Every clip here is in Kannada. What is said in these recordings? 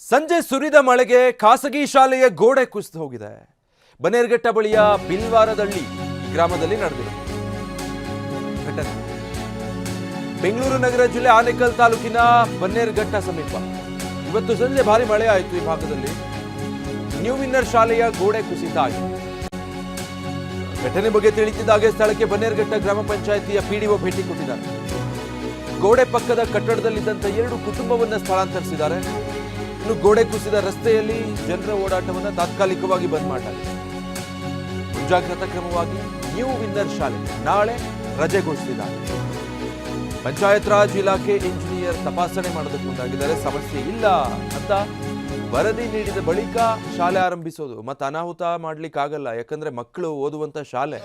ಸಂಜೆ ಸುರಿದ ಮಳೆಗೆ ಖಾಸಗಿ ಶಾಲೆಯ ಗೋಡೆ ಕುಸಿದು ಹೋಗಿದೆ. ಬನ್ನೇರುಘಟ್ಟ ಬಳಿಯ ಬಿಲ್ವಾರದಳ್ಳಿ ಗ್ರಾಮದಲ್ಲಿ ನಡೆದಿದೆ ಘಟನೆ. ಬೆಂಗಳೂರು ನಗರ ಜಿಲ್ಲೆ ಆನೇಕಲ್ ತಾಲೂಕಿನ ಬನ್ನೇರುಘಟ್ಟ ಸಮೀಪ ಇವತ್ತು ಸಂಜೆ ಭಾರಿ ಮಳೆ ಆಯಿತು. ಈ ಭಾಗದಲ್ಲಿ ನ್ಯೂ ವಿನ್ನರ್ ಶಾಲೆಯ ಗೋಡೆ ಕುಸಿತ ಆಗಿದೆ. ಘಟನೆ ಬಗ್ಗೆ ತಿಳಿದಿದ್ದಾಗೆ ಸ್ಥಳಕ್ಕೆ ಬನ್ನೇರುಘಟ್ಟ ಗ್ರಾಮ ಪಂಚಾಯಿತಿಯ ಪಿಡಿಒ ಭೇಟಿ ಕೊಟ್ಟಿದ್ದಾರೆ. ಗೋಡೆ ಪಕ್ಕದ ಕಟ್ಟಡದಲ್ಲಿದ್ದಂಥ 2 ಕುಟುಂಬವನ್ನ ಸ್ಥಳಾಂತರಿಸಿದ್ದಾರೆ. ಇನ್ನು ಗೋಡೆ ಕುಸಿದ ರಸ್ತೆಯಲ್ಲಿ ಜನರ ಓಡಾಟವನ್ನು ತಾತ್ಕಾಲಿಕವಾಗಿ ಬಂದ್ ಮಾಡಲಾಗಿದೆ. ಮುಂಜಾಗ್ರತಾ ಕ್ರಮವಾಗಿ ನ್ಯೂ ವಿನ್ನರ್ ಶಾಲೆ ನಾಳೆ ರಜೆ ಘೋಷಿಸಿದ್ದಾರೆ. ಪಂಚಾಯತ್ ರಾಜ್ ಇಲಾಖೆ ಇಂಜಿನಿಯರ್ ತಪಾಸಣೆ ಮಾಡೋದಕ್ಕೆ ಮುಂದಾಗಿದ್ದಾರೆ. ಸಮಸ್ಯೆ ಇಲ್ಲ ಅಂತ ವರದಿ ನೀಡಿದ ಬಳಿಕ ಶಾಲೆ ಆರಂಭಿಸೋದು. ಮತ್ತೆ ಅನಾಹುತ ಮಾಡ್ಲಿಕ್ಕೆ ಆಗಲ್ಲ, ಯಾಕಂದ್ರೆ ಮಕ್ಕಳು ಓದುವಂತ ಶಾಲೆ.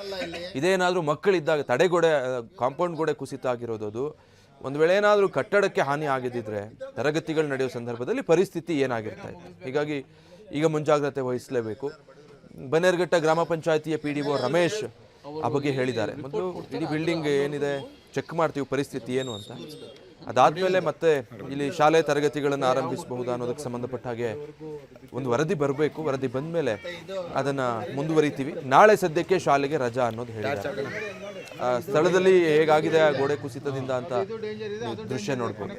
ಇದೇನಾದ್ರೂ ಮಕ್ಕಳಿದ್ದಾಗ ತಡೆಗೋಡೆ ಕಾಂಪೌಂಡ್ ಗೋಡೆ ಕುಸಿತ ಆಗಿರೋದು. ಒಂದು ವೇಳೆ ಏನಾದರೂ ಕಟ್ಟಡಕ್ಕೆ ಹಾನಿ ಆಗಿದ್ದಿದ್ರೆ ತರಗತಿಗಳು ನಡೆಯೋ ಸಂದರ್ಭದಲ್ಲಿ ಪರಿಸ್ಥಿತಿ ಏನಾಗಿರ್ತಾ ಇತ್ತು. ಹೀಗಾಗಿ ಈಗ ಮುಂಜಾಗ್ರತೆ ವಹಿಸಲೇಬೇಕು. ಬನ್ನೇರುಘಟ್ಟ ಗ್ರಾಮ ಪಂಚಾಯಿತಿಯ ಪಿಡಿಒ ರಮೇಶ್ ಆ ಬಗ್ಗೆ ಹೇಳಿದ್ದಾರೆ. ಮೊದಲು ಇಡೀ ಬಿಲ್ಡಿಂಗ್ ಏನಿದೆ ಚೆಕ್ ಮಾಡ್ತೀವಿ ಪರಿಸ್ಥಿತಿ ಏನು ಅಂತ. ಅದಾದ್ಮೇಲೆ ಮತ್ತೆ ಇಲ್ಲಿ ಶಾಲೆ ತರಗತಿಗಳನ್ನು ಆರಂಭಿಸಬಹುದಾ ಅನ್ನೋದಕ್ಕೆ ಸಂಬಂಧಪಟ್ಟ ಹಾಗೆ ಒಂದು ವರದಿ ಬರಬೇಕು. ವರದಿ ಬಂದ ಮೇಲೆ ಅದನ್ನ ಮುಂದುವರಿತೀವಿ. ನಾಳೆ ಸದ್ಯಕ್ಕೆ ಶಾಲೆಗೆ ರಜಾ ಅನ್ನೋದು ಹೇಳಿದ್ದಾರೆ. ಸ್ಥಳದಲ್ಲಿ ಹೇಗಾಗಿದೆ ಆ ಗೋಡೆ ಕುಸಿತದಿಂದ ಅಂತ ದೃಶ್ಯ ನೋಡ್ಬೋದು.